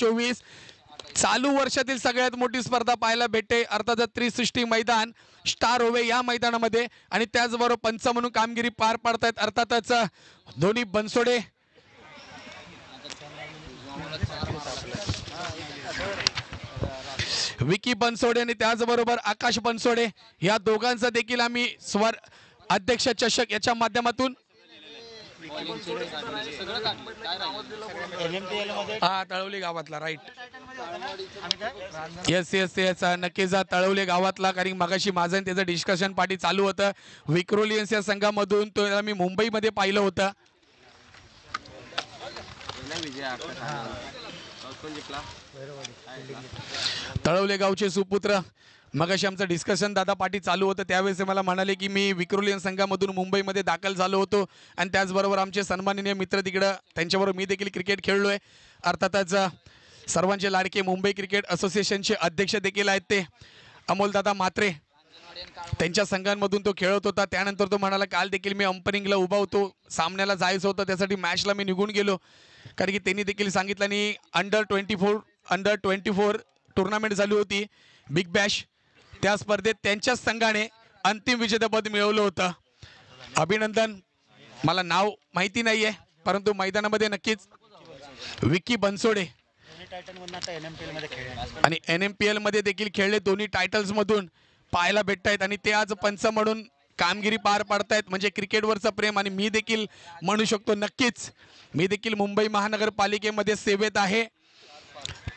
2024 चालू वर्षातील सगळ्यात मोठी स्पर्धा पाहायला भेटते अर्थातच 360 मैदान स्टार ओवे या मैदानामध्ये आणि त्याचबरोबर पंच म्हणून कामगिरी पार पाडतायत अर्थातच दोन्ही बनसोडे विकी बनसोडे आणि त्याचबरोबर आकाश बनसोडे या दोघांचा देखील आम्ही स्वर अध्यक्ष चषक याच्या माध्यमातून हा तळवली गावातला राईट येस येस येस नक्कीच तळवली गावातला कारण मगाशी माझं त्याचं डिस्कशन पार्टी चालू होतं विक्रोलियन्स या संघामधून तो मी मुंबईमध्ये पाहिलं होतं तळवले गावचे सुपुत्र मगाशी आमचं डिस्कशन दादा पाटी चालू होतं त्यावेळेस मला म्हणाले की मी विक्रोलियन संघामधून मुंबईमध्ये दाखल झालो होतो आणि त्याचबरोबर आमचे सन्माननीय मित्र तिकडं त्यांच्याबरोबर मी देखील क्रिकेट खेळलोय अर्थातच सर्वांचे लाडके मुंबई क्रिकेट असोसिएशनचे अध्यक्ष देखील आहेत ते अमोलदादा म्हात्रे त्यांच्या संघांमधून तो खेळत होता त्यानंतर तो म्हणाला काल देखील मी अंपनिंगला उभा होतो सामन्याला जायचं होतं त्यासाठी मॅचला मी निघून गेलो कारण की त्यांनी देखील सांगितलं आणि अंडर 24 टुर्नामेंट झाली होती बिग बॅश त्या स्पर्धेत त्यांच्याच संघाने अंतिम विजेतेपद मिळवलं होतं अभिनंदन मला नाव माहिती नाहीये परंतु मैदानामध्ये नक्कीच विकी बनसोडे आणि NMPL मध्ये देखील खेळले दोन्ही टायटल्स मधून पाहायला भेटतायत आणि ते आज पंच म्हणून कामगिरी पार पाडतायत म्हणजे क्रिकेटवरचं प्रेम आणि मी देखील म्हणू शकतो नक्कीच मी देखील मुंबई महानगरपालिकेमध्ये सेवेत आहे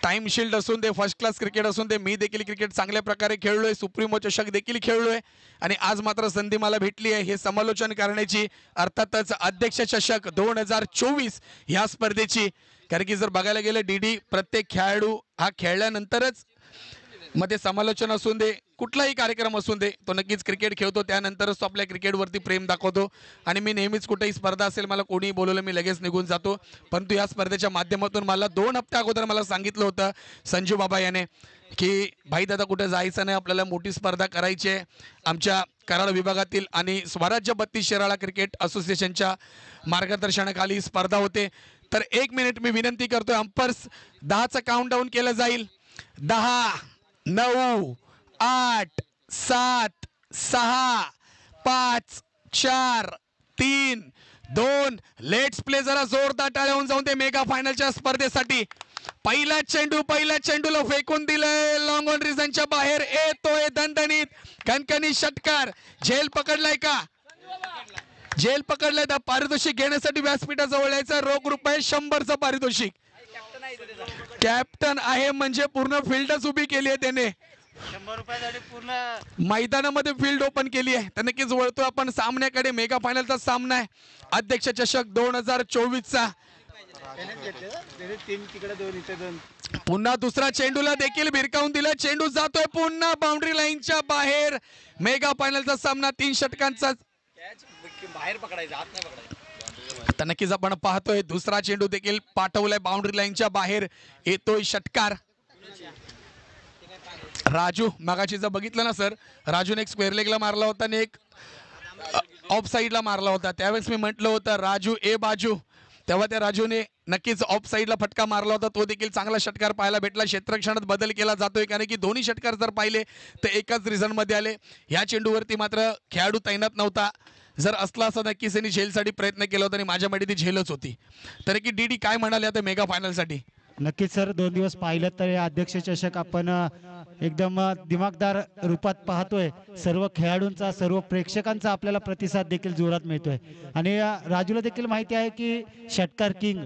टाइम शील्ड असून दे फर्स्ट क्लास क्रिकेट असून दे मी देखील क्रिकेट चांगल्या प्रकारे खेळलोय सुप्रीमो चषक देखील खेळलोय आणि आज मात्र संधी मला भेटली आहे हे समालोचन करण्याची अर्थातच अध्यक्ष चषक 2024 ह्या स्पर्धेची कारण की जर बघायला गेलं डीडी प्रत्येक खेळाडू हा खेळल्यानंतरच मध्ये समालोचन असून दे कुठलाही कार्यक्रम असून दे तो नक्कीच क्रिकेट खेळतो त्यानंतरच तो आपल्या क्रिकेटवरती प्रेम दाखवतो आणि मी नेहमीच कुठेही स्पर्धा असेल मला कोणीही बोलवलं मी लगेच निघून जातो परंतु या स्पर्धेच्या माध्यमातून मला 2 हप्ते अगोदर मला सांगितलं होतं संजू बाबा याने की भाई दादा कुठे जायचं नाही आपल्याला मोठी स्पर्धा करायची आहे आमच्या कराड विभागातील आणि स्वराज्य 32 शिराळा क्रिकेट असोसिएशनच्या मार्गदर्शनाखाली स्पर्धा होते तर 1 मिनिट मी विनंती करतोय अंपर्स 10चं काउंटडाऊन केलं जाईल 10 9 8 7 6 5 4 3 2 लेट्स प्ले जरा जोरदार टाळ्या होऊन जाऊन ते मेगा फायनलच्या स्पर्धेसाठी पहिला चेंडूला फेकून दिलंय लॉंग ऑन रिझनच्या बाहेर येतोय दणदणीत कणकणी षटकार झेल पकडलाय का झेल पकडलाय तर पारितोषिक घेण्यासाठी व्यासपीठाजवळ यायचं रोख रुपये 100चं पारितोषिक कॅप्टन आहे म्हणजे पूर्ण फील्डच उभी केली आहे त्याने 100 रुपयासाठी पूर्ण मैदानामध्ये फील्ड ओपन केली आहे तर नक्कीच वळतो आपण सामन्याकडे मेगा फायनलचा सामना आहे अध्यक्ष चषक 2024 चा पुन्हा दुसरा चेंडूला देखील भिरकावून दिला चेंडू जातोय पुन्हा बाउंड्री लाईनच्या बाहेर मेगा फायनलचा सामना 3 षटकांचा बाहेर पकडायचा आत नाही पकडायचा तर नक्कीच आपण पाहतोय दुसरा चेंडू देखील पाठवलाय बाउंड्री लाईनच्या बाहेर येतोय षटकार राजू मगाशी जर बघितलं ना सर राजूने एक स्क्वेअर लेगला मारला होता आणि एक ऑफ साईडला मारला होता त्यावेळेस मी म्हटलं होतं राजू ए बाजू तेव्हा त्या राजूने नक्कीच ऑफ साईडला फटका मारला होता तो देखील चांगला षटकार पाहायला भेटला क्षेत्रक्षणात बदल केला जातोय कारण की दोन्ही षटकार जर पाहिले तर एकाच रिझन मध्ये आले ह्या चेंडूवरती मात्र खेळाडू तैनात नव्हता जर असला असं नक्कीच त्यांनी झेलसाठी प्रयत्न केला होता आणि माझ्यामध्ये ती झेलच होती तर की डीडी काय म्हणाले आता मेगा फायनलसाठी नक्कीच सर 2 दिवस पाहिलं तर या अध्यक्ष चषक आपण एकदम दिमागदार रूपात पाहतोय सर्व खेळाडूंचा सर्व प्रेक्षकांचा आपल्याला प्रतिसाद देखील जोरात मिळतोय आणि राजूला देखील माहिती आहे की षटकार किंग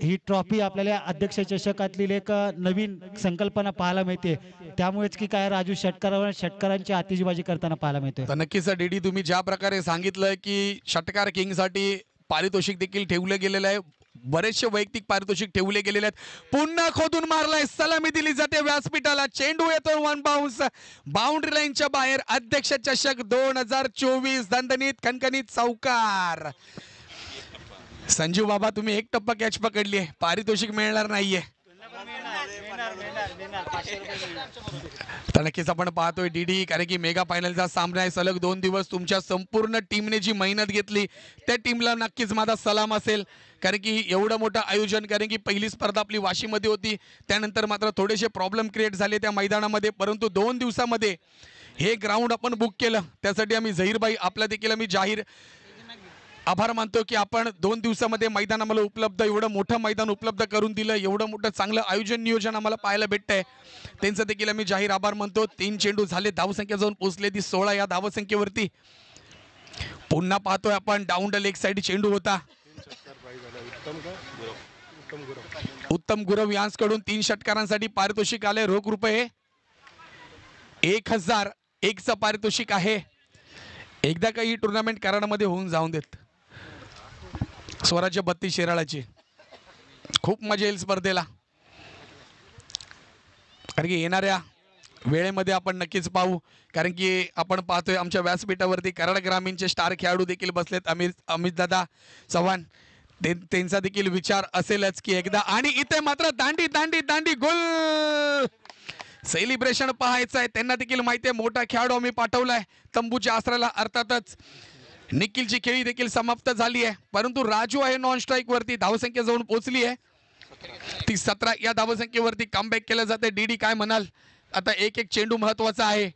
ही ट्रॉफी आपल्याला अध्यक्ष चषकातील एक नवीन संकल्पना पाहायला मिळते त्यामुळेच की काय राजू षटकारांची आतिषबाजी करताना पाहायला मिळतोय तर नक्कीच डीडी तुम्ही ज्या प्रकारे सांगितलं की षटकार किंगसाठी पारितोषिक देखील ठेवलं गेलेलं आहे बरेचसे वैयक्तिक पारितोषिक ठेवले गेलेले आहेत पुन्हा खोदून मारलाय सलामी दिली जाते व्यासपीठाला चेंडू येतो 1 बाउन्स बाउंड्री लाईनच्या बाहेर अध्यक्ष चषक 2024 दणदणीत खणखणीत चौकार संजू बाबा तुम्ही एक टप्पा कॅच पकडली आहे पारितोषिक मिळणार नाहीये तर नक्कीच आपण पाहतोय डीडी, कारण की मेगा फायनलचा सामना आहे. सलग 2 दिवस तुमच्या संपूर्ण टीमने जी मेहनत घेतली त्या टीमला नक्कीच माझा सलाम असेल, कारण की एवढं मोठं आयोजन. कारण की पहिली स्पर्धा आपली वाशीमध्ये होती, त्यानंतर मात्र थोडेसे प्रॉब्लेम क्रिएट झाले त्या मैदानामध्ये, परंतु 2 दिवसामध्ये हे ग्राउंड आपण बुक केलं. त्यासाठी आम्ही झहीरबाई आपला देखील आम्ही जाहीर आभार मानतो की आपण 2 दिवसामध्ये मैदान आम्हाला उपलब्ध, एवढं मोठं मैदान उपलब्ध करून दिलं, एवढं मोठं चांगलं आयोजन नियोजन आम्हाला पाहायला भेटतंय. त्यांचं देखील आम्ही जाहीर आभार मानतो. 3 चेंडू झाले, धावसंख्या जाऊन पोहोचले ती 16 या धावसंख्येवरती. पुन्हा पाहतोय आपण डाऊन द लेग साइड चेंडू होता. उत्तम गुरव यांच्याकडून 3 षटकारांसाठी पारितोषिक आले. रोख रुपये 1001चं पारितोषिक आहे. एकदा काही टुर्नामेंट कराडामध्ये होऊन जाऊन देत. स्वराज्य 32 शिराळाची खूप मजा येईल स्पर्धेला, कारण की येणाऱ्या वेळेमध्ये आपण नक्कीच पाहू. कारण की आपण पाहतोय आमच्या व्यासपीठावरती कराड ग्रामीणचे स्टार खेळाडू देखील बसलेत. अमित दादा चव्हाण, त्यांचा देखील विचार असेलच की एकदा, आणि इथे मात्र दांडी दांडी दांडी गोल सेलिब्रेशन पाहायचं आहे. त्यांना देखील माहिती आहे मोठा खेळाडू आम्ही पाठवलाय तंबूच्या आसराला. अर्थातच निखिलची खेळी देखील समाप्त झाली आहे, परंतु राजू आहे नॉन स्ट्राईक वरती. धावसंख्या जाऊन पोहोचली आहे ती 17 या धावसंख्येवरती. कमबॅक केलं जाते. डीडी काय म्हणाल? आता एक चेंडू महत्वाचा आहे.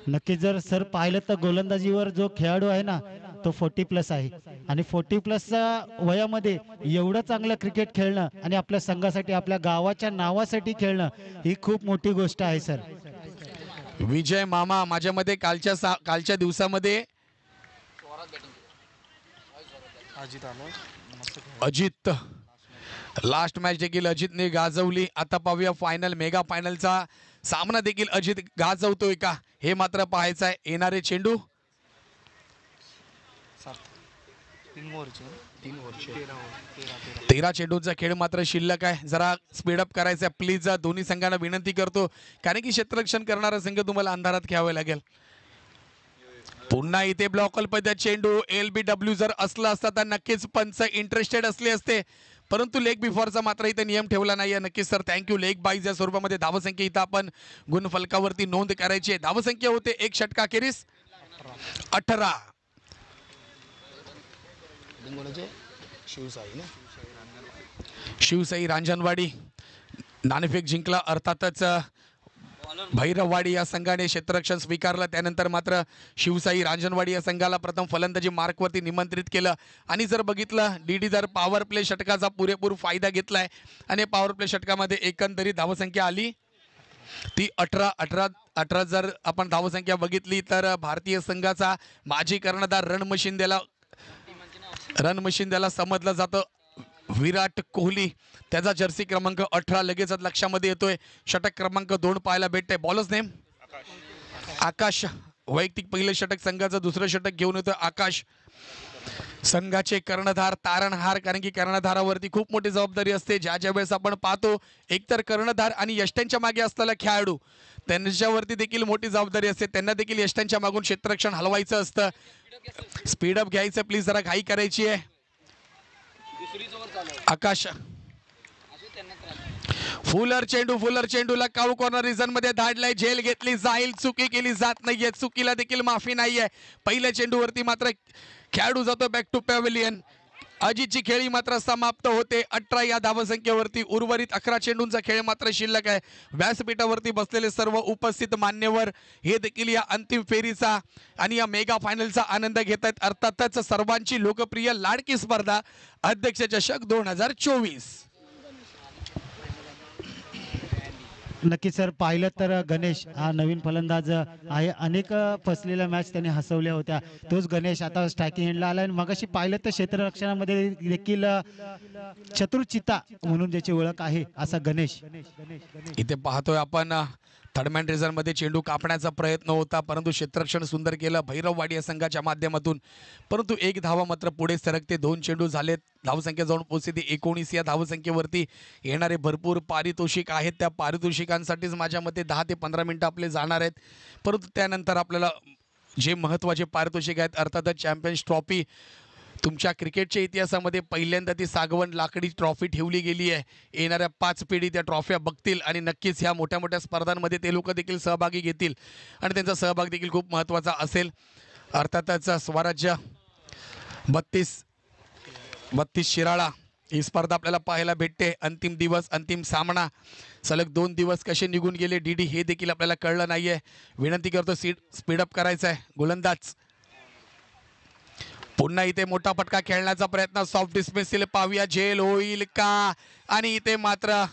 नक्कीच जर सर पाहिलं तर गोलंदाजीवर जो खेळाडू आहे ना तो 40+ आहे, आणि 40+ वयामध्ये एवढं चांगलं क्रिकेट खेळणं आणि आपल्या संघासाठी आपल्या गावाच्या नावासाठी खेळणं ही खूप मोठी गोष्ट आहे सर. विजय मामा, माझ्या मते कालच्या दिवसामध्ये अजित लास्ट मॅच देखील अजितने गाजवली. आता पाहूया फायनल, मेगा फायनलचा सामना देखील अजित गाजवतोय का हे मात्र पाहायचं आहे. येणारे चेंडू 13 चेंडूचा खेळ मात्र शिल्लक आहे. जरा स्पीडअप करायचं आहे प्लीज. दोन्ही संघांना विनंती करतो, कारण की क्षेत्ररक्षण करणारा संघ तुम्हाला अंधारात खेळावे लागेल. पुन्हा इथे ब्लॉक पद्धत चेंडू. LBW जर असला असता तर नक्कीच पंच इंटरेस्टेड असले असते, परंतु लेग बिफोरचा मात्र इथे नियम ठेवला नाही. नक्कीच सर थँक्यू. लेग बाईज या स्वरूपामध्ये धावसंख्या इथं आपण गुणफलकावरती नोंद करायची आहे. धावसंख्या होते एक षटकाखेरीस 18. शिवसाई रांजणवाडी नाणेफेक जिंकला. अर्थातच भैरववाडी या संघाने क्षेत्ररक्षण स्वीकारलं. त्यानंतर मात्र शिवसाई रांजणवाडी या संघाला प्रथम फलंदाजी मार्कवरती निमंत्रित केलं. आणि जर बघितलं डीडी जर पॉवर प्ले षटकाचा पुरेपूर फायदा घेतलाय, आणि पॉवर प्ले षटकामध्ये एकंदरीत धावसंख्या आली ती 18. जर आपण धावसंख्या बघितली तर भारतीय संघाचा माजी कर्णधार रन मशीन द्याला समजलं जातं विराट कोहली, त्याचा जर्सी क्रमांक 18 लगेचच लक्षामध्ये येतोय. षटक क्रमांक 2 पाहायला भेटतंय. बॉलर्स नेम आकाश. वैयक्तिक पहिलं षटक संघाचं दुसरं षटक घेऊन येतोय आकाश. संघाचे कर्णधार तारणहार, कारण की कर्णधारावरती खूप मोठी जबाबदारी असते. ज्या वेळेस आपण पाहतो एकतर कर्णधार आणि यष्ट्यांच्या मागे असलेला खेळाडू त्यांच्यावरती देखील मोठी जबाबदारी असते. त्यांना देखील यष्ट्यांच्या मागून क्षेत्ररक्षण हलवायचं असतं. स्पीडअप घ्यायचं प्लीज, जरा घाई करायची आहे. आकाश फुलर चेंडूला काऊ कॉर्नर रिझन मध्ये धाडलाय. झेल घेतली जाईल, चुकी केली जात नाहीये, चुकीला देखील माफी नाहीये. पहिल्या चेंडूवरती मात्र खेळाडू जातो बॅक टू पॅव्हेलियन. अजितची खेळी मात्र समाप्त होते 18 या धावसंख्येवरती. उर्वरित 11 चेंडूंचा खेळ मात्र शिल्लक आहे. व्यासपीठावरती बसलेले सर्व उपस्थित मान्यवर हे देखील या अंतिम फेरीचा आणि या मेगा फायनलचा आनंद घेत आहेत. अर्थातच सर्वांची लोकप्रिय लाडकी स्पर्धा अध्यक्ष चषक 2024. नक्कीच सर पाहिलं तर गणेश हा नवीन फलंदाज आहे. अनेक फसलेल्या मॅच त्याने हसवल्या होत्या. तोच गणेश आता स्ट्रायकिंग एंडला आला. आणि मगाशी पाहिलं तर क्षेत्ररक्षणामध्ये देखील चतुरचिता म्हणून ज्याची ओळख आहे असा गणेश. इथे पाहतोय आपण थर्डमॅन रिझनमध्ये चेंडू कापण्याचा प्रयत्न होता, परंतु क्षेत्ररक्षण सुंदर केलं भैरववाडी या संघाच्या माध्यमातून. परंतु एक धावा मात्र पुढे सरकते. 2 चेंडू झालेत. धावसंख्या जाऊन पोहोचते 19 या धावसंख्येवरती. येणारे भरपूर पारितोषिक आहेत. त्या पारितोषिकांसाठीच माझ्या मते 10 ते 15 मिनिटं आपले जाणार आहेत. परंतु त्यानंतर आपल्याला जे महत्त्वाचे पारितोषिक आहेत, अर्थातच चॅम्पियन्स ट्रॉफी तुमच्या क्रिकेटच्या इतिहासामध्ये पहिल्यांदा ती सागवण लाकडी ट्रॉफी ठेवली गेली आहे. येणाऱ्या 5 पिढी त्या ट्रॉफ्या बघतील आणि नक्कीच ह्या मोठ्या मोठ्या स्पर्धांमध्ये ते लोक देखील सहभागी घेतील आणि त्यांचा सहभाग देखील खूप महत्त्वाचा असेल. अर्थातच स्वराज्य 32 शिराळा ही स्पर्धा आपल्याला पाहायला भेटते. अंतिम दिवस, अंतिम सामना, सलग 2 दिवस कसे निघून गेले डीडी हे देखील आपल्याला कळलं नाही आहे. विनंती करतो स्पीडअप करायचा आहे. गोलंदाज पुन्हा इथे मोठा फटका खेळण्याचा प्रयत्न, सॉफ्ट डिस्मिसल पाहूया झेल होईल का, आणि इथे मात्र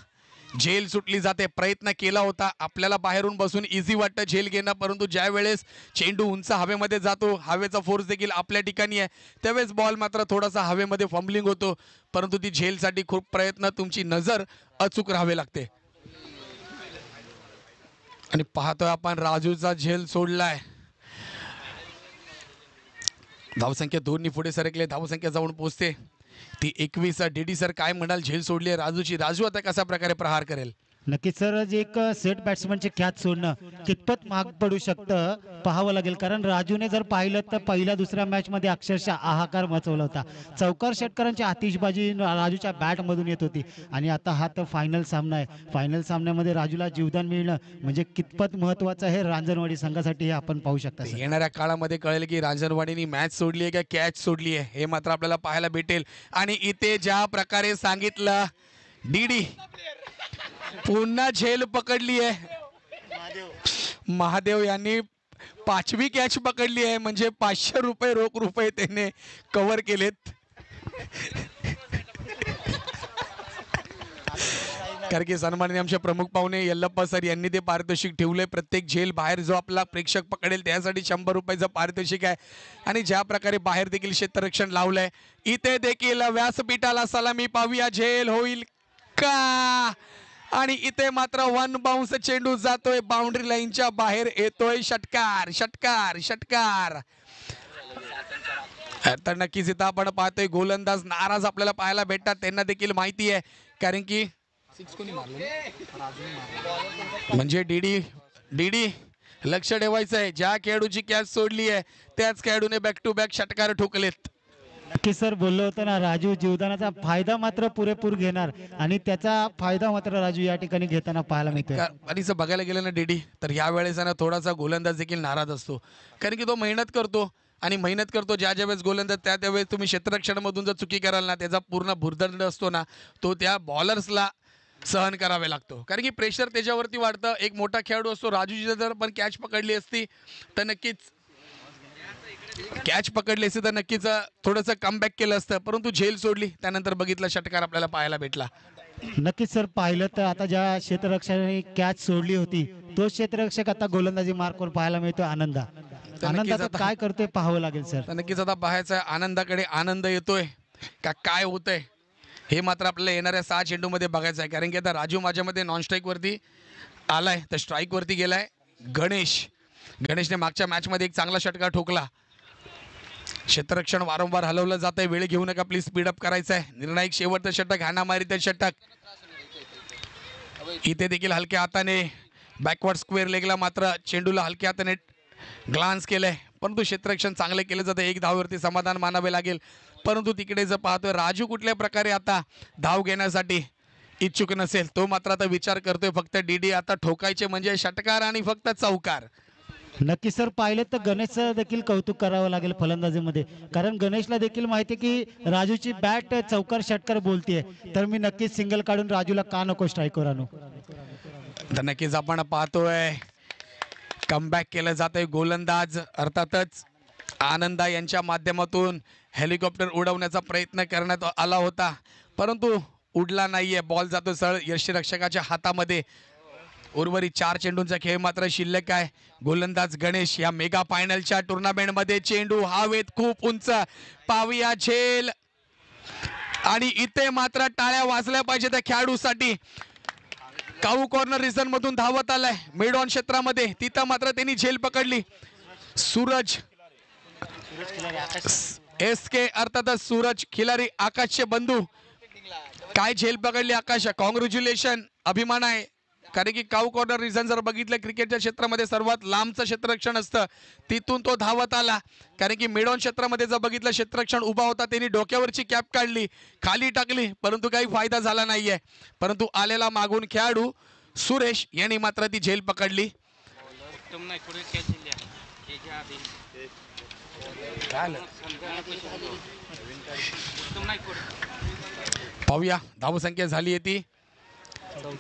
झेल सुटली जाते. प्रयत्न केला होता, आपल्याला बाहेरून बसून इझी वाटतं झेल घेणं, परंतु ज्या वेळेस चेंडू उंच हवेमध्ये जातो, हवेचा फोर्स देखील आपल्या ठिकाणी आहे, त्यावेळेस बॉल मात्र थोडासा हवेमध्ये फंबलिंग होतो, परंतु ती झेलसाठी खूप प्रयत्न, तुमची नजर अचूक राहावी लागते. आणि पाहतोय आपण राजूचा झेल सोडलाय. धावसंख्या 2 पुढे सरकले, धावसंख्या जाऊन पोहोचते ती 21. डीडी सर काय म्हणाल, झेल सोडली आहे राजूची, राजू आता कशा प्रकारे प्रहार करेल? नक्कीच सर, जे एक सेट बॅट्समनचे कॅच सोडणं कितपत महाग पडू शकतं पाहावं लागेल. कारण राजूने जर पाहिलं तर पहिल्या दुसऱ्या मॅचमध्ये अक्षरशः हाहाकार मचवला होता. चौकार षटकारांची आतिषबाजी राजूच्या बॅटमधून येत होती आणि आता हा तर फायनल सामना आहे. फायनल सामन्यामध्ये राजूला जीवदान मिळणं म्हणजे कितपत महत्त्वाचं आहे रांजणवाडी संघासाठी हे आपण पाहू शकता. येणाऱ्या काळामध्ये कळेल की रांजणवाडीने मॅच सोडली आहे का कॅच सोडली आहे, हे मात्र आपल्याला पाहायला भेटेल. आणि इथे ज्या प्रकारे सांगितलं डीडी पुन्हा झेल पकडली आहे. महादेव यांनी 5वी कॅच पकडली आहे, म्हणजे 500 रुपये रोख रुपये त्याने कव्हर केलेत. कारण की सन्माननीय आमचे प्रमुख पाहुणे यल्लप्पा सर यांनी ते पारितोषिक ठेवले. प्रत्येक झेल बाहेर जो आपला प्रेक्षक पकडेल त्यासाठी 100 रुपयाचं पारितोषिक आहे. आणि ज्या प्रकारे बाहेर देखील क्षेत्ररक्षण लावलंय, इथे देखील व्यासपीठाला सलामी पाहूया, झेल होईल का, आणि इथे मात्र 1 बाउन्स चेंडू जातोय, बाउंड्री लाईनच्या बाहेर येतोय. षटकार षटकार षटकार. तर नक्कीच इथं आपण पाहतोय गोलंदाज नाराज आपल्याला पाहायला भेटतात. त्यांना देखील माहिती आहे, कारण की म्हणजे डीडी लक्ष ठेवायचं आहे, ज्या खेळाडूची कॅच सोडली आहे त्याच खेळाडूने बॅक टू बॅक षटकार ठोकलेत. नक्की सर, बोललो होतो ना, राजू जीवदानाचा फायदा मात्र पुरेपूर घेणार आणि त्याचा फायदा मात्र राजू या ठिकाणी घेताना पाहायला मिळतोय. आणि जर बघायला गेलं ना डीडी, तर या वेळेस ना थोडासा गोलंदाज देखील नाराज असतो, कारण की तो मेहनत करतो आणि मेहनत करतो. ज्या वेळेस गोलंदाज त्यावेळेस तुम्ही क्षेत्ररक्षणामधून जर चुकी कराल ना, त्याचा पूर्ण भुर्दंड असतो ना, तो त्या बॉलर्सला सहन करावे लागतो, कारण की प्रेशर त्याच्यावरती वाढतं. एक मोठा खेळाडू असतो. राजूची जर पण कॅच पकडली असती तर नक्कीच थोडंसं कमबॅक केलं असतं, परंतु झेल सोडली, त्यानंतर बघितलं षटकार आपल्याला पाहायला भेटला. नक्कीच सर, पाहिलं तर आता ज्या क्षेत्ररक्षकाने कॅच सोडली होती तो क्षेत्ररक्षक आता गोलंदाजी मार्कवर पाहायला मिळतोय. आनंदाचं काय करतोय पाहावं लागेल सर. तर नक्कीच आता पाहायचं आहे आनंदाकडे आनंद येतोय का काय होतंय, हे मात्र आपल्याला येणाऱ्या 6 चेंडूमध्ये बघायचं आहे. कारण की आता राजू माझ्यामध्ये नॉन स्ट्राईकवरती आलाय, तर स्ट्राईकवरती गेलाय गणेशने मागच्या मॅचमध्ये एक चांगला षटकार ठोकला. क्षेत्ररक्षण वारंवार हलवलं जात आहे, वेळ घेऊ नका प्लीज, स्पीडअप करायचं आहे. निर्णायक शेवटचं षटक, हाणामारीचं षटक. इथे देखील हलक्या हाताने बॅकवर्ड स्क्वेअर लेगला मात्र चेंडूला हलक्या हाताने ग्लान्स केलंय, परंतु क्षेत्ररक्षण चांगलं केलं जातं. 1 धाववरती समाधान मानावे लागेल. परंतु तिकडे जर पाहतोय राजू कुठल्या प्रकारे आता धाव घेण्यासाठी इच्छुक नसेल, तो मात्र आता विचार करतोय फक्त डीडी आता ठोकायचे म्हणजे षटकार आणि फक्त चौकार. नक्की सर, पाहिलं तर गणेशचं देखील कौतुक करावं लागेल फलंदाजीमध्ये, कारण गणेशला देखील माहिती आहे की राजूची बॅट चौकार षटकार बोलतीये, तर मी नक्कीच सिंगल काढून राजूला का नको स्ट्राईकवर आणू. तर नक्कीच आपण पाहतोय कमबॅक केलं जातंय. गोलंदाज अर्थातच आनंदा यांच्या माध्यमातून हेलिकॉप्टर उडवण्याचा प्रयत्न करण्यात आला होता, परंतु उडला नाहीये. बॉल जातो सरळ यष्टीरक्षकाच्या हातामध्ये. उर्वरित 4 चेंडूंचा खेळ मात्र शिल्लक आहे. गोलंदाज गणेश या मेगा फायनलच्या टुर्नामेंटमध्ये चेंडू हवेत खूप उंच, पाहूया झेल, आणि इथे मात्र टाळ्या वाजल्या पाहिजे त्या खेळाडूसाठी. काऊ कॉर्नर रिझन मधून धावत आलाय मिड ऑन क्षेत्रामध्ये, तिथं मात्र त्यांनी झेल पकडली. सूरज SK अर्थातच सूरज खिलारी आकाशचे बंधू, काय झेल पकडली आकाश, कॉंग्रॅच्युलेशन, अभिमान आहे. कारण की काऊ कॉर्नर रिझन जर बघितलं क्रिकेटच्या क्षेत्रामध्ये सर्वात लांबचं क्षेत्ररक्षण असतं, तिथून तो धावत आला. कारण की मिड ऑन क्षेत्रामध्ये जर बघितलं क्षेत्ररक्षण उभा होता, त्यांनी डोक्यावरची कॅप काढली, खाली टाकली, परंतु काही फायदा झाला नाहीये. परंतु आलेला मागून खेळाडू सुरेश यांनी मात्र ती झेल पकडली. पाहूया धावसंख्या झाली आहे ती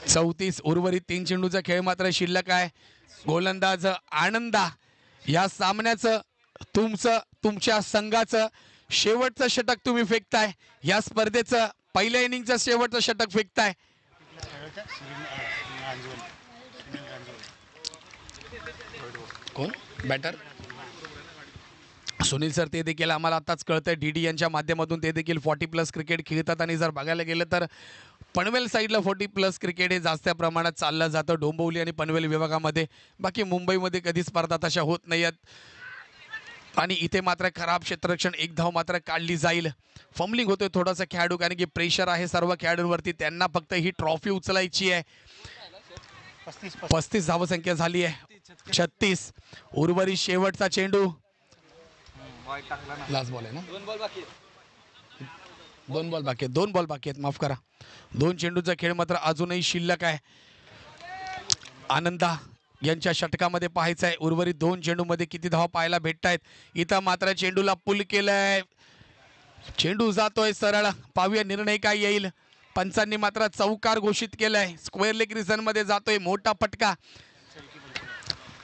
34. उर्वरित 3 चेंडूचा खेळ मात्र शिल्लक आहे. गोलंदाज आनंदा या सामन्याचं तुमच्या संघाचं शेवटचं षटक तुम्ही फेकताय. या स्पर्धेचं पहिल्या इनिंगचं शेवटचं षटक फेकताय. कोण बॅटर? सुनील सर, ते देखील आम्हाला आताच कळतंय DD यांच्या माध्यमातून ते देखील 40+ क्रिकेट खेळतात. आणि जर बघायला गेलं तर पनवेल साईडला 40+ क्रिकेट हे जास्त प्रमाणात चाललं जातं डोंबिवली आणि पनवेल विभागामध्ये. बाकी मुंबईमध्ये कधी स्पर्धा तशा होत नाही आहेत. आणि इथे मात्र खराब क्षेत्ररक्षण, एक धाव मात्र काढली जाईल. फंबलिंग होतोय थोडासा खेळाडू, कारण की प्रेशर आहे सर्व खेळाडूंवरती. त्यांना फक्त ही ट्रॉफी उचलायची आहे. 35 धावसंख्या झाली आहे. 36. उर्वरित शेवटचा चेंडू. लास्ट बॉल आहे ना? 2 बॉल बाकी. 2 बॉल बाकी आहेत. 2 बॉल बाकी आहेत, माफ करा. 2 चेंडूचा खेळ मात्र अजूनही शिल्लक आहे. आनंदा यांच्या षटकामध्ये पाहायचं आहे उर्वरित 2 चेंडूमध्ये किती धावा पाहायला भेटत आहेत. इथं मात्र चेंडूला पुल केलंय, चेंडू जातोय सरळ. पाहूया निर्णय काय येईल. पंचांनी मात्र चौकार घोषित केलाय. स्क्वेअर लेग रिझन मध्ये जातोय, मोठा फटका.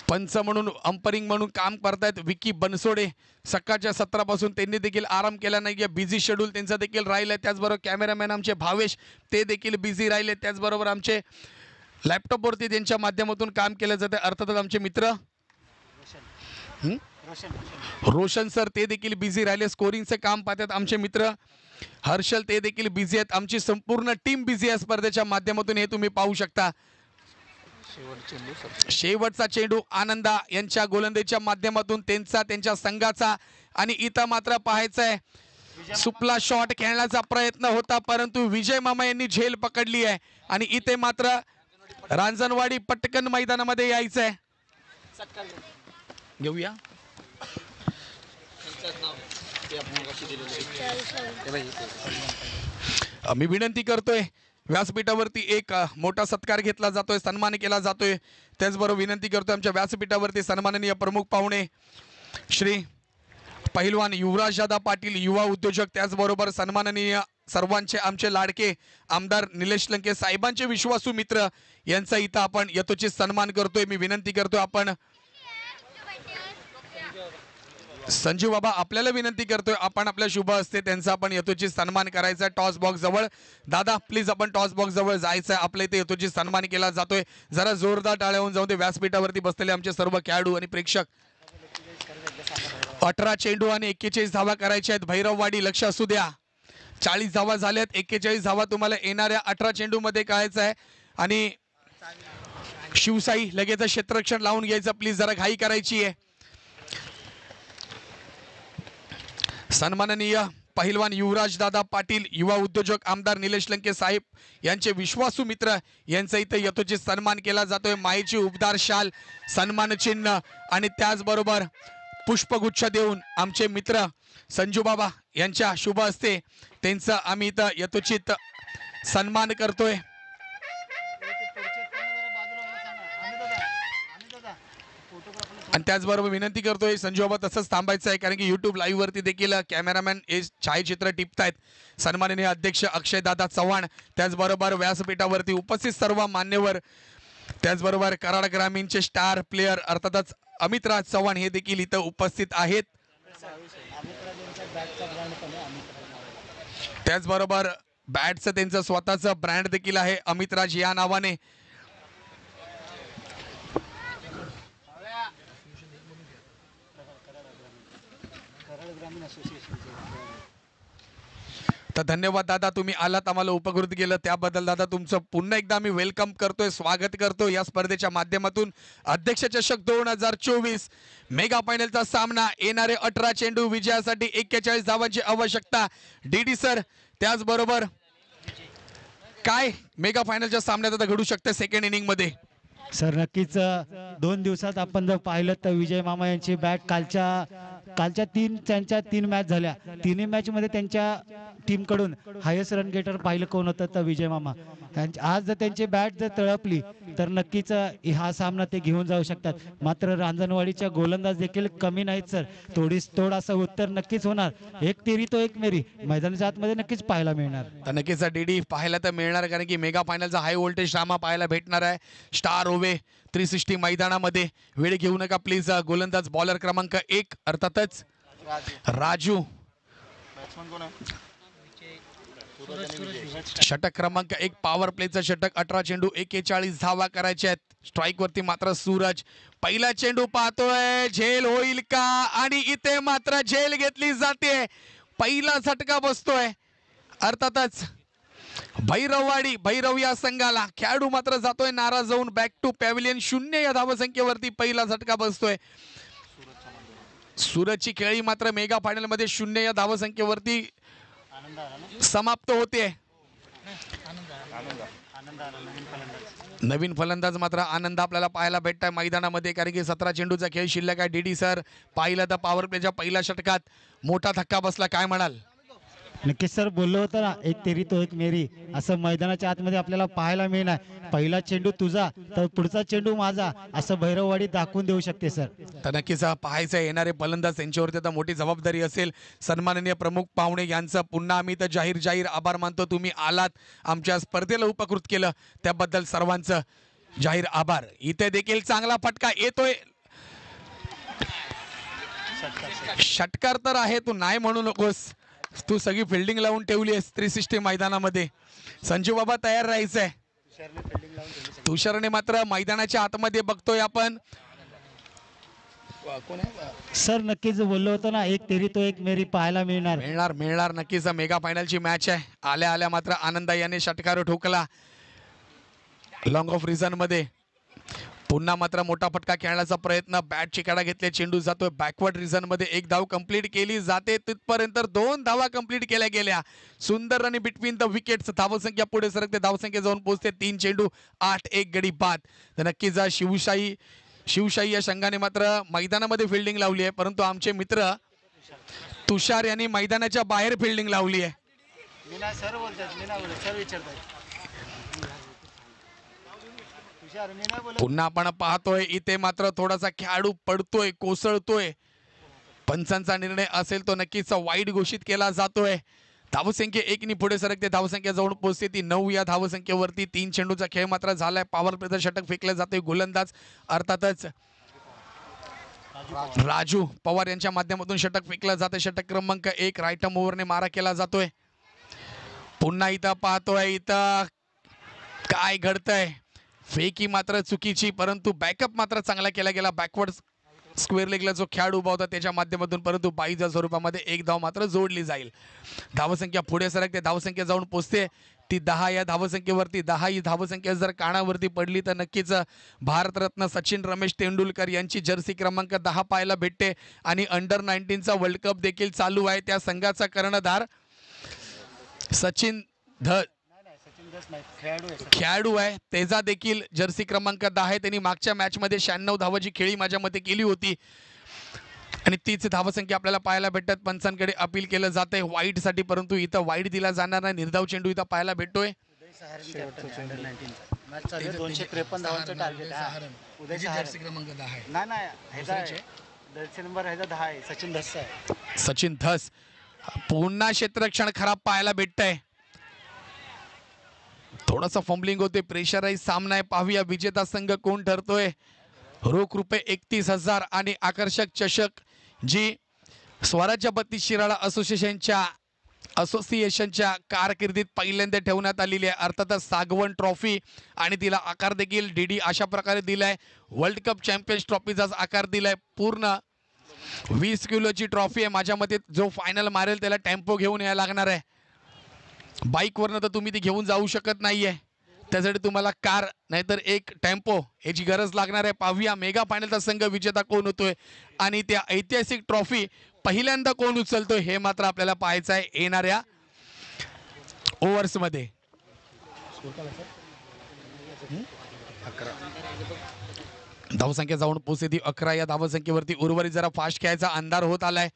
पंच म्हणून, अंपरिंग म्हणून काम करतायत विकी बनसोडे. सकाळच्या 17 पासून त्यांनी देखील आराम केला नाही. बिझी शेड्यूल त्यांचं देखील राहिलंय. त्याचबरोबर कॅमेरामॅन आमचे भावेश ते देखील बिझी राहिले. त्याचबरोबर आमचे लॅपटॉपवरती त्यांच्या माध्यमातून काम केलं जातं. अर्थातच आमचे मित्र रोशन सर ते देखील बिझी राहिले. स्कोरिंगचं काम पाहतात आमचे मित्र हर्षल, ते देखील बिझी आहेत. आमची संपूर्ण टीम बिझी आहे स्पर्धेच्या माध्यमातून, हे तुम्ही पाहू शकता. शेवटचा चेंडू आनंदा यांच्या गोलंदाजीच्या माध्यमातून त्यांच्या संघाचा. आणि इथं मात्र पाहायचं आहे सुपला शॉट खेळण्याचा प्रयत्न होता, परंतु विजय मामा यांनी झेल पकडली आहे. आणि इथे मात्र रांजणवाडी पटकन मैदानामध्ये यायचं आहे. घेऊया मी विनंती करतोय, व्यासपीठावरती एक मोठा सत्कार घेतला जातोय, सन्मान केला जातोय. त्याचबरोबर विनंती करतोय आमच्या व्यासपीठावरती सन्माननीय प्रमुख पाहुणे श्री पहिलवान युवराजदादा पाटील, युवा उद्योजक, त्याचबरोबर सन्माननीय सर्वांचे आमचे लाडके आमदार निलेश लंके साहेबांचे विश्वासू मित्र यांचा इथं आपण यथोचित सन्मान करतोय. मी विनंती करतोय, आपण संजीव बाबा आपल्याला विनंती करतोय, आपण आपल्या शुभ हस्ते त्यांचा आपण यथोचित सन्मान करायचा. टॉस बॉक्स जवळ दादा प्लीज आपण टॉस बॉक्स जवळ जायचं आहे. आपल्या इथे यथोचित सन्मान केला जातोय. जरा जोरदार टाळ्या होऊन जाऊन ते व्यासपीठावरती बसलेले आमचे सर्व खेळाडू आणि प्रेक्षक. 18 चेंडू आणि 41 धावा करायच्या आहेत. भैरववाडी लक्ष असू द्या, 40 धावा झाल्यात. 41 धावा तुम्हाला येणाऱ्या 18 चेंडू मध्ये करायचं आहे. आणि शिवसाई लगेच क्षेत्ररक्षण लावून घ्यायचं प्लीज, जरा घाई करायची आहे. सन्माननीय पहिलवान युवराजदादा पाटील, युवा उद्योजक आमदार निलेश लंके साहेब यांचे विश्वासू मित्र यांचा इथे यथोचित सन्मान केला जातोय. मायेची उबदार शाल, सन्मान चिन्ह आणि त्याचबरोबर पुष्पगुच्छ देऊन आमचे मित्र संजू बाबा यांच्या शुभ हस्ते त्यांचा आम्ही इथं यथोचित सन्मान करतोय. आणि त्याचबरोबर विनंती करतोय संजू बाबा तसंच थांबायचं आहे, कारण की YouTube लाईव्ह वरती देखील कॅमेरामॅन हे छायाचित्र टिपतायत. सन्माननीय अध्यक्ष अक्षयदादा चव्हाण, त्याचबरोबर व्यासपीठावरती उपस्थित सर्व मान्यवर, त्याचबरोबर कराड ग्रामीणचे स्टार प्लेयर अर्थातच अमितराज चव्हाण हे देखील इथं उपस्थित आहेत. त्याचबरोबर बॅटचं त्यांचं स्वतःचं ब्रँड देखील आहे अमितराज या नावाने. तर धन्यवाद दादा, तुम्ही आलात, आम्हाला उपकृत केलं त्याबद्दल दादा तुमचं पुन्हा एकदा मी वेलकम करतोय, स्वागत करतो या स्पर्धेच्या माध्यमातून. अध्यक्ष चषक 2024 मेगा फायनलचा सामना, येणारे 18 चेंडू विजयासाठी 41 धावांची आवश्यकता. DD सर त्याचबरोबर काय मेगा फायनलच्या सामन्यात आता घडू शकते सेकंड इनिंग मध्ये? सर नक्कीच 2 दिवसात आपण जर पाहिलं तर विजय मामा यांची बॅट कालच्या त्यांच्या 3 मॅच झाल्या. तिन्ही मॅच मध्ये त्यांच्या टीम कडून हायेस्ट रन गेटर पाहिलं कोण होतं तर विजय मामा. आज जर त्यांची बॅट जर तळपली तर नक्कीच हा सामना ते घेऊन जाऊ शकतात. मात्र रांजणवाडीच्या गोलंदाज देखील कमी नाहीत सर. थोडासा उत्तर नक्कीच होणार. एक तेरी तो एक मेरी मैदानाच्या आतमध्ये नक्कीच पाहायला मिळणार. तर नक्कीच डीडी पाहायला तर मिळणार, कारण की मेगा फायनलचा हाय व्होल्टेज ड्रामा पाहायला भेटणार आहे. स्टार ओवे 360 मैदानामध्ये. वेळ घेऊ नका प्लीज. गोलंदाज बॉलर क्रमांक 1 अर्थातच राजू. षटक क्रमांक 1 पॉवर प्लेचं षटक. 18 चेंडू 41 धावा करायच्या आहेत. स्ट्राईक वरती मात्र सूरज. पहिला चेंडू पाहतोय, झेल होईल का? आणि इथे मात्र झेल घेतली जाते. पहिला झटका बसतोय अर्थातच भैरव या संघाला. खेळाडू मात्र जातोय नाराज होऊन बॅक टू पॅव्हिलियन. 0 या धावसंख्येवरती पहिला झटका बसतोय. सूरजची खेळी मात्र मेगा फायनल मध्ये 0 या धावसंख्येवरती समाप्त होते. नवीन फलंदाज मात्र आनंद आपल्याला पाहायला भेटताय मैदानामध्ये, कारण की 17 चेंडूचा खेळ शिल्लक आहे. डीडी सर पाहिलं तर पॉवर प्लेच्या पहिल्या षटकात मोठा धक्का बसला, काय म्हणाल? नक्कीच सर, बोललो होतं ना एक तेरी तो एक मेरी, असं मैदानाच्या आतमध्ये आपल्याला पाहायला मिळणार. पहिला चेंडू तुझा तर पुढचा चेंडू माझा, असं भैरववाडी दाखवून देऊ शकते सर. तर नक्कीच पाहायचं येणारे फलंदाज त्यांच्यावरती आता मोठी जबाबदारी असेल. सन्माननीय प्रमुख पाहुणे यांचं पुन्हा आम्ही तर जाहीर आभार मानतो. तुम्ही आलात, आमच्या स्पर्धेला उपकृत केलं, त्याबद्दल सर्वांचं जाहीर आभार. इथे देखील चांगला फटका येतोय. षटकार तर आहे, तू नाही म्हणू नकोस. तू सगळी फिल्डिंग लावून ठेवली आहेस 360 मैदानामध्ये. संजू बाबा तयार राहायचंय. तुषारने मात्र मैदानाच्या आतमध्ये बघतोय आपण. सर नक्कीच बोललो होतो ना एक तेरी तो एक मेरी पाहायला मिळणार नक्कीच. मेगा फायनलची मॅच आहे. आल्या मात्र आनंदा याने षटकार ठोकला लॉंग ऑफ रिझन मध्ये. पुन्हा मात्र मोठा फटका खेळण्याचा प्रयत्न. बॅट चिकाडा घेतले, चेंडू जातोय बॅकवर्ड रिझन मध्ये. 1 धाव कंप्लीट केली जाते. तिथपर्यंत 2 धावा कंप्लीट केल्या गेल्या. सुंदर रन बिटवीन द विकेट्स. धावसंख्या पुढे सरकते, धावसंख्या जाऊन पोहोचते 3 चेंडू 8-1 गडी बाद. तर नक्कीच शिवशाही या संघाने मात्र मैदानामध्ये फिल्डिंग लावली आहे, परंतु आमचे मित्र तुषार यांनी मैदानाच्या बाहेर फिल्डिंग लावली आहे. पुन्हा आपण पाहतोय इथे मात्र थोडासा खेळाडू पडतोय, कोसळतोय. पंचांचा निर्णय असेल तो नक्कीच वाईट घोषित केला जातोय. धावसंख्या 1 पुढे सरकते, धावसंख्या जाऊन पोहोचते ती 9 या धावसंख्येवरती. 3 चेंडूचा खेळ मात्र झालाय. पॉवर प्लेचं षटक फेकलं जाते. गोलंदाज अर्थातच राजू पवार यांच्या माध्यमातून षटक फेकलं जाते. षटक क्रमांक 1 राईट आर्म ओव्हरने मारा केला जातोय. पुन्हा इथं पाहतोय, इथं काय घडतंय. फेकी मात्र चुकीची, परंतु बॅकअप मात्र चांगला केला गेला. बॅकवर्ड स्क्वेअर लेगला जो खेळाडू उभा होता त्याच्या माध्यमातून, परंतु बाईच्या स्वरूपामध्ये 1 धाव मात्र जोडली जाईल. धावसंख्या पुढे सरकते, धावसंख्या जाऊन पोचते ती 10 या धावसंख्येवरती. 10 ही धावसंख्या जर कानावरती पडली तर नक्कीच भारतरत्न सचिन रमेश तेंडुलकर यांची जर्सी क्रमांक 10 पाहायला भेटते. आणि अंडर 19चा वर्ल्ड कप देखील चालू आहे. त्या संघाचा कर्णधार सचिन खेळाडू आहे. त्याचा देखील जर्सी क्रमांक 10 आहे. त्यांनी मागच्या मॅच मध्ये 96 धावाची खेळी माझ्या मते केली होती आणि तीच धावसंख्या आपल्याला पाहायला भेटतात. पंचांकडे अपील केलं जाते वाईट साठी, परंतु इथं वाईट दिला जाणार नाही. निर्धाव चेंडू इथं पाहायला भेटतोय. 253 धावांचं टार्गेट आहे. जर्सी क्रमांक 10 आहे. नंबर 10 आहे. सचिन धस. पुन्हा क्षेत्ररक्षण खराब पाहायला भेटतंय. थोडासा फंबलिंग होते. प्रेशराईज सामना आहे. पाहूया विजेता संघ कोण ठरतोय. रोख रुपये 31,000 आणि आकर्षक चषक जी स्वराज्य बत्तीस शिराळा असोसिएशनच्या कारकिर्दीत पहिल्यांदा ठेवण्यात आलेली आहे. अर्थातच सागवण ट्रॉफी, आणि तिला आकार देखील डीडी अशा प्रकारे दिलाय. वर्ल्ड कप चॅम्पियन्स ट्रॉफीचाच आकार दिलाय. पूर्ण 20 किलोची ट्रॉफी आहे. माझ्या मते जो फायनल मारेल त्याला टेम्पो घेऊन यायला लागणार आहे. बाईकवरनं तर तुम्ही ती घेऊन जाऊ शकत नाहीये, त्यासाठी तुम्हाला कार नाहीतर एक टेम्पो याची गरज लागणार आहे. पाहूया मेगा फायनलचा संघ विजेता कोण होतोय आणि त्या ऐतिहासिक ट्रॉफी पहिल्यांदा कोण उचलतोय हे मात्र आपल्याला पाहायचं आहे येणाऱ्या ओव्हर्स मध्ये. धावसंख्या जाऊन पोहोचली ती 11 या धावसंख्येवरती. उर्वरित जरा फास्ट खेळायचा अंधार होत आलाय.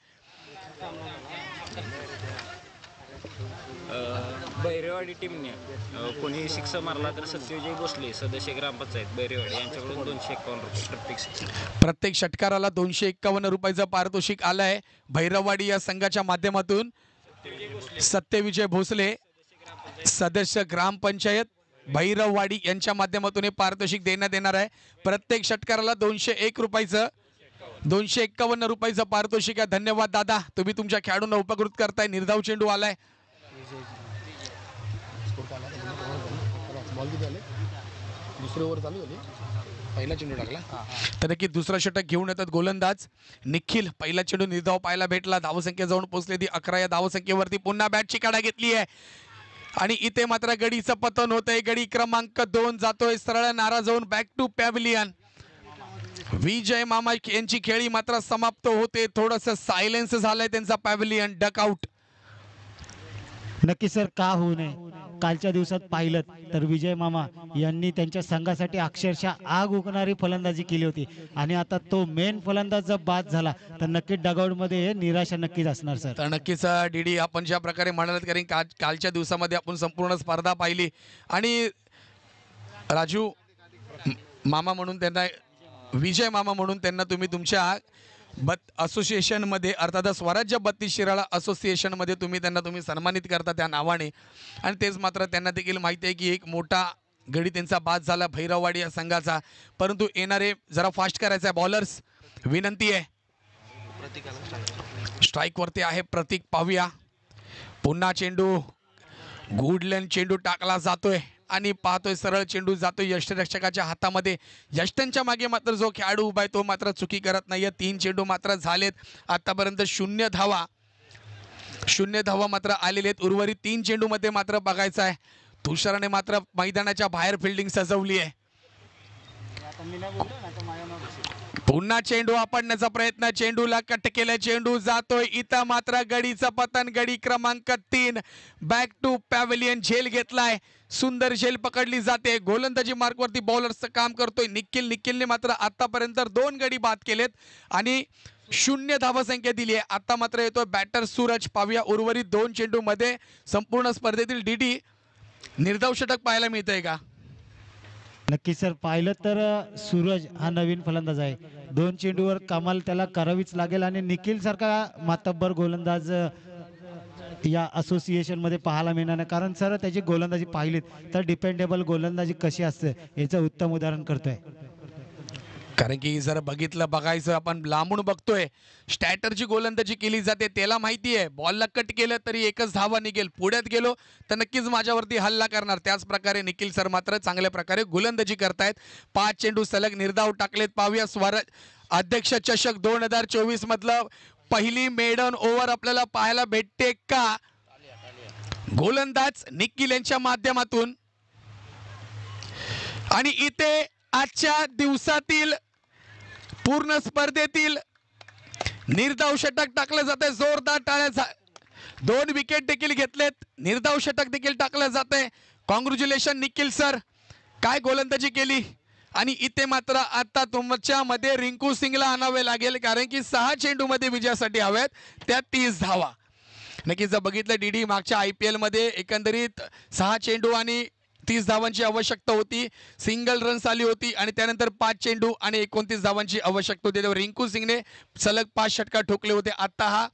बैरेवाडी टीमने कोणी सिक्स मारला तर सत्यविजय भोसले सदस्य ग्रामपंचायत बैरेवाडी यांच्याकडून 251 रुपये प्रत्येक षटकाराला 251 रुपयाचं पारितोषिक आलंय. भैरववाडी या संघाच्या माध्यमातून सत्यविजय भोसले सदस्य ग्रामपंचायत भैरववाडी यांच्या माध्यमातून हे पारितोषिक देण्यात येणार आहे. प्रत्येक षटकाराला 201 रुपयाचं 251 रुपयाचं पारितोषिक आहे. धन्यवाद दादा, तुम्ही तुमच्या खेळाडूंना उपकृत करताय. निर्धाव चेंडू आलाय. दुसरे ओव्हर चालू झाली, पहिला चेंडू टाकला. तर नक्की दुसरा षटक घेऊन येतात गोलंदाज निखिल. पहिला चेंडू निर्धाव पाहायला भेटला. धावसंख्या जाऊन पोहोचली ती 11 या धावसंख्येवरती. पुन्हा बॅटची काढा घेतली आहे आणि इथे मात्र गडीचं पतन होतंय. गडी क्रमांक 2 जातोय सरळ नाराज होऊन बॅक टू पॅव्हिलियन. विजय मामा यांची खेळी मात्र समाप्त होते. थोडंसं सायलेन्स झालंय त्यांचा पॅव्हिलियन डकआउट. नक्की सर, का होऊ नये. कालच्या दिवसात पाहिलं तर विजय मामा यांनी त्यांच्या संघासाठी अक्षरशः आग उगणारी फलंदाजी केली होती आणि आता तो मेन फलंदाज जर बाद झाला तर नक्कीच डगआउटमध्ये निराशा नक्कीच असणार सर. तर नक्कीच डीडी आपण ज्या प्रकारे म्हणालात, कारण कालच्या दिवसामध्ये आपण संपूर्ण स्पर्धा पाहिली आणि राजू मामा म्हणून त्यांना, विजय मामा म्हणून त्यांना तुम्ही तुमच्या असोसिएशनमध्ये अर्थात स्वराज्य 32 शिराळा असोसिएशनमध्ये तुम्ही सन्मानित करता त्या नावाने. आणि तेच मात्र त्यांना देखील माहिती आहे की एक मोठा गडी त्यांचा बाद झाला भैरववाडी या संघाचा. परंतु येणारे जरा फास्ट करायचा आहे. बॉलर्स विनंती आहे. स्ट्राईकवरती आहे प्रतीक. पाहूया पुन्हा चेंडू. गुडलॅन चेंडू टाकला जातोय आणि पाहतोय सरळ चेंडू जातोय यष्टिरक्षकाच्या हातामध्ये. यष्टांच्या मागे मात्र जो खेळाडू उभा आहे तो मात्र चुकी करत नाहीये. 3 चेंडू मात्र झालेत आतापर्यंत. 0 धावा मात्र आलेले आहेत. उर्वरित 3 चेंडूमध्ये मात्र बघायचं आहे. तुषाराने मात्र मैदानाच्या बाहेर फिल्डिंग सजवली आहे. पुन्हा चेंडू आपडण्याचा प्रयत्न. चेंडूला कट केलं. चेंडू जातोय. इथं मात्र गडीचं पतन. गडी क्रमांक 3 बॅक टू पॅव्हिलियन. झेल घेतलाय. सुंदर झेल पकडली जाते. गोलंदाजी मार्कवरती बॉलर्सचं काम करतोय निखिलने मात्र आतापर्यंत 2 गडी बाद केलेत आणि 0 धावसंख्या दिली आहे. आता मात्र येतोय बॅटर सूरज. पाहूया उर्वरित 2 चेंडू मध्ये संपूर्ण स्पर्धेतील डीडी निर्धाव षटक पाहायला मिळतंय का. नक्की सर, पाहिलं तर सूरज हा नवीन फलंदाज आहे. 2 चेंडूवर कमाल त्याला करावीच लागेल आणि निखिल सारखा मातब्बर गोलंदाज या असोसिएशन मध्ये पाहायला मिळणार नाही. कारण सर त्याची गोलंदाजी पाहिलीत तर डिपेंडेबल गोलंदाजी कशी असते याचं उत्तम उदाहरण करतोय. कारण की जर बघायचं आपण लांबून बघतोय स्टॅटरची गोलंदाजी केली जाते. त्याला माहिती आहे बॉलला कट केलं तरी एकच धावा निघेल. पुढ्यात गेलो तर नक्कीच माझ्यावरती हल्ला करणार. त्याच प्रकारे निखिल सर मात्र चांगल्या प्रकारे गोलंदाजी करतायत. 5 चेंडू सलग निर्धाव टाकलेत. पाहूया स्वराज अध्यक्ष चषक 2024 मधलं पहिली मेडन ओव्हर आपल्याला पाहायला भेटते का. गोलंदाज निखिल यांच्या माध्यमातून. आणि इथे आजच्या दिवसातील पूर्ण स्पर्धेतील निर्धाव षटक टाकलं जाते. जोरदार टाळ्या. 2 विकेट देखील घेतलेत. निर्धाव षटक देखील टाकलं जाते. कॉंग्रॅच्युलेशन निखिल सर, काय गोलंदाजी केली. आणि इथे मात्र आता तुमच्या मध्ये रिंकू सिंगला आणावे लागेल कारण की 6 चेंडू मध्ये विजयासाठी हवेत त्या 30 धावा. नक्कीच जर बघितलं डीडी मागच्या IPL मध्ये एकंदरीत 6 चेंडू आणि 30 धावांची आवश्यकता होती. सिंगल रन्स आली होती आणि त्यानंतर 5 चेंडू आणि 29 धावांची आवश्यकता होती. तेव्हा रिंकू सिंगने सलग 5 षटकार ठोकले होते. आता हा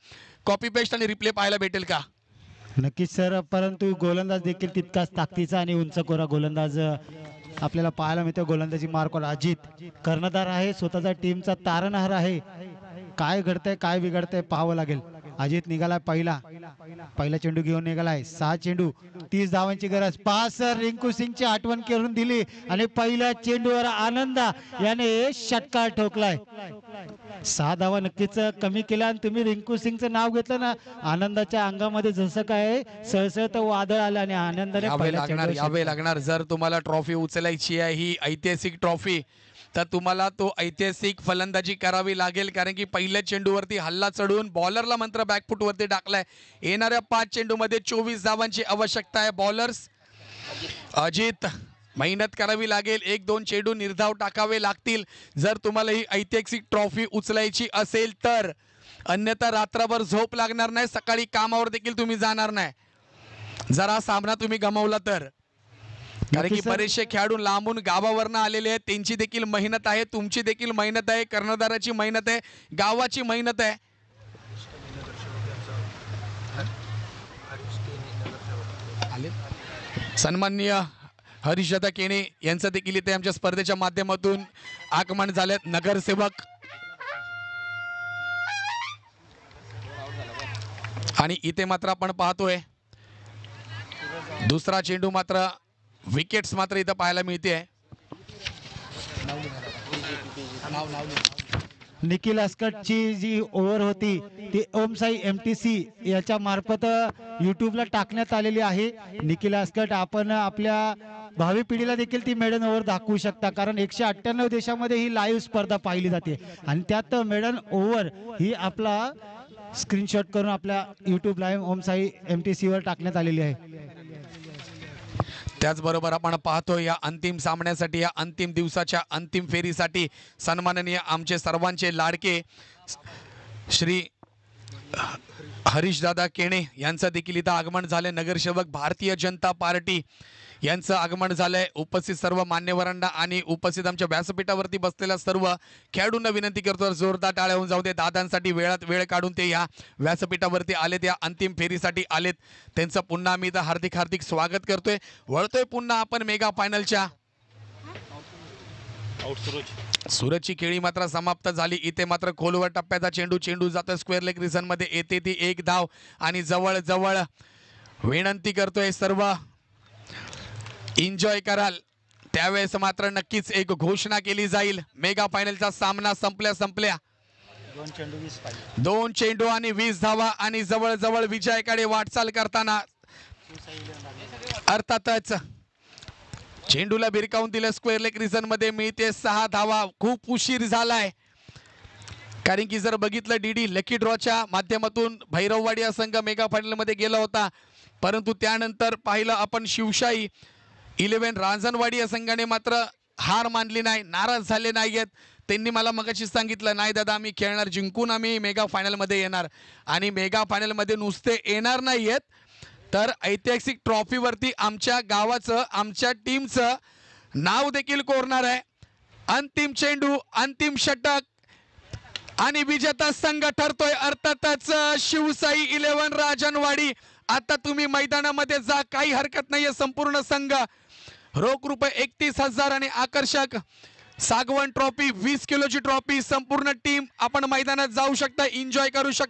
कॉपी पेस्ट आणि रिप्ले पाहायला भेटेल का. नक्कीच सर, परंतु गोलंदाज देखील तितकाच ताकदीचा आणि उंचकोरा गोलंदाज आपल्याला पाहायला मिळतो. गोलंदाजी मार्कवर अजित कर्णधार आहे. स्वतःचा टीमचा तारणहार आहे. काय घडतंय काय बिघडतंय पाहावं लागेल. अजित निघाला पहिला चेंडू घेऊन निघालाय. 6 चेंडू 30 धावांची गरज. 5 रिंकू सिंगची आठवण करून दिली आणि पहिल्या चेंडूवर आनंद याने षटकार ठोकलाय. 6 धावा नक्कीच कमी केल्या आणि तुम्ही रिंकू सिंगचं नाव घेतलं ना, आनंदाच्या अंगामध्ये जसं काय सळसळत वादळ आलं आणि आनंदाने यावे लागणार. जर तुम्हाला ट्रॉफी उचलायची आहे ही ऐतिहासिक ट्रॉफी तर तुम्हाला तो ऐतिहासिक फलंदाजी करावी लागेल. कारण की पहिल्या चेंडूवरती हल्ला चढवून बॉलरला मात्र बॅकफुटवरती टाकलाय. येणाऱ्या 5 चेंडूमध्ये 24 धावांची आवश्यकता आहे. बॉलर्स अजित, मेहनत करावी लागेल. 1-2 चेंडू निर्धाव टाकावे लागतील जर तुम्हाला ही ऐतिहासिक ट्रॉफी उचलायची असेल तर. अन्यथा रात्रभर झोप लागणार नाही, सकाळी कामावर देखील तुम्ही जाणार नाही जर हा सामना तुम्ही गमावला तर. कारण की नक्कीच सर. बरेचसे खेळाडू लांबून गावावरनं आलेले आहेत, त्यांची देखील मेहनत आहे, तुमची देखील मेहनत आहे, कर्णधाराची मेहनत आहे, गावाची मेहनत आहे. सन्माननीय हरीशदादा केणे यांचं देखील इथे आमच्या स्पर्धेच्या माध्यमातून आगमन झाले. नगरसेवक आणि इथे मात्र आपण पाहतोय दुसरा चेंडू मात्र विकेट्स मात्र इथं पाहायला मिळते. निखिल अस्कटची जी ओव्हर होती ती ओमसाई MTC याच्या मार्फत यूट्यूबला टाकण्यात आलेली आहे. निखिल अस्कट, आपण आपल्या भावी पिढीला देखील ती मेडन ओव्हर दाखवू शकता, कारण 198 देशामध्ये ही लाईव्ह स्पर्धा पाहिली जाते आणि त्यात मेडन ओव्हर ही आपला स्क्रीनशॉट करून आपल्या यूट्यूब लाईव्ह ओमसाई MTC वर टाकण्यात आलेली आहे. त्याचबरोबर आपण पाहतो या अंतिम सामन्यासाठी, या अंतिम दिवसाच्या अंतिम फेरीसाठी सन्माननीय आमचे सर्वांचे लाडके श्री हरीशदादा केणे यांचं देखील इथं आगमन झाले. नगरसेवक भारतीय जनता पार्टी यांचं आगमन झालंय. उपस्थित सर्व मान्यवरांना आणि उपस्थित आमच्या व्यासपीठावरती बसलेल्या सर्व खेळाडूंना विनंती करतो, जोरदार टाळ्या होऊन जाऊ दे. दादांसाठी वेळात वेळ काढून ते या व्यासपीठावरती आलेत, या अंतिम फेरीसाठी आलेत. त्यांचं पुन्हा आम्ही इथं हार्दिक हार्दिक स्वागत करतोय. वळतोय पुन्हा आपण मेगा फायनलच्या. सुरतची खेळी मात्र समाप्त झाली. इथे मात्र खोलवर टप्प्याचा चेंडू जातोय स्क्वेअर लेग रिझन मध्ये, येते ती एक धाव आणि जवळ जवळ विनंती करतोय सर्व एन्जॉय कराल त्यावेळेस मात्र नक्कीच एक घोषणा केली जाईल. मेगा फायनलचा सामना संपल्या 2 चेंडू आणि 20 धावा आणि जवळ जवळ विजयाकडे वाटचाल करताना अर्थातच चेंडूला भिरकावून दिलं स्क्वेअर लेग रिझन मध्ये, मिळते 6 धावा. खूप उशीर झालाय, कारण की जर बघितलं DD लकी ड्रॉच्या माध्यमातून भैरववाडी हा संघ मेगा फायनल मध्ये गेला होता, परंतु त्यानंतर पाहिलं आपण शिवशाही 11 रांजणवाडी या संघाने मात्र हार मानली नाही, नाराज झाले नाहीयेत. त्यांनी मला मगाशी सांगितलं, नाही दादा आम्ही खेळणार, जिंकून आम्ही मेगा फायनल मध्ये येणार. आणि मेगा फायनल मध्ये नुसते येणार नाहीयेत तर ऐतिहासिक ट्रॉफीवरती आमच्या गावाचं, आमच्या टीमचं नाव देखील कोरणार आहे. अंतिम चेंडू, अंतिम षटक आणि विजेता संघ ठरतोय अर्थातच शिवशाही 11 राजनवाडी. आता तुम्ही मैदानामध्ये जा, काही हरकत नाहीये. संपूर्ण संघ रोख रुपये 31,000 आणि आकर्षक सागवण ट्रॉफी 20 किलोची ट्रॉफी. संपूर्ण टीम आपण मैदानात जाऊ शकता, एन्जॉय करू शकता.